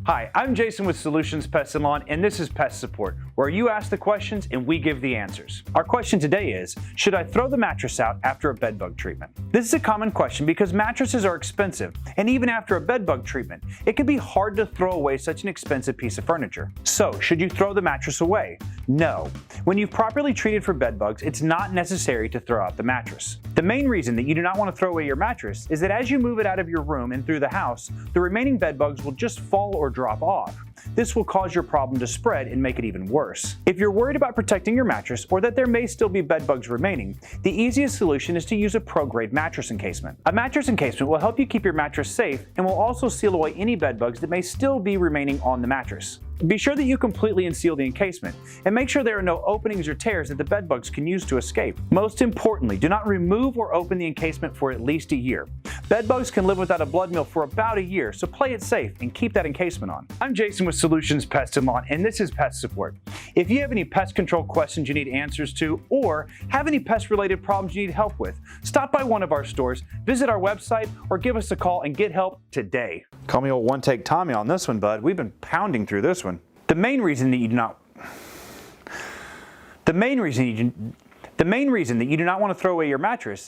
Hi, I'm Jason with Solutions Pest and Lawn, and this is Pest Support, where you ask the questions and we give the answers. Our question today is, should I throw the mattress out after a bedbug treatment? This is a common question because mattresses are expensive, and even after a bedbug treatment, it can be hard to throw away such an expensive piece of furniture. So, should you throw the mattress away? No. When you've properly treated for bedbugs, it's not necessary to throw out the mattress. The main reason that you do not want to throw away your mattress is that as you move it out of your room and through the house, the remaining bedbugs will just fall or drop off. This will cause your problem to spread and make it even worse. If you're worried about protecting your mattress or that there may still be bedbugs remaining, the easiest solution is to use a pro-grade mattress encasement. A mattress encasement will help you keep your mattress safe and will also seal away any bedbugs that may still be remaining on the mattress. Be sure that you completely unseal the encasement and make sure there are no openings or tears that the bedbugs can use to escape. Most importantly, do not remove or open the encasement for at least a year. Bedbugs can live without a blood meal for about a year, so play it safe and keep that encasement on. I'm Jason with Solutions Pest and Lawn, and this is Pest Support. If you have any pest control questions you need answers to, or have any pest-related problems you need help with, stop by one of our stores, visit our website, or give us a call and get help today. Call me old one-take Tommy on this one, bud. We've been pounding through this one. The main reason that you do not want to throw away your mattress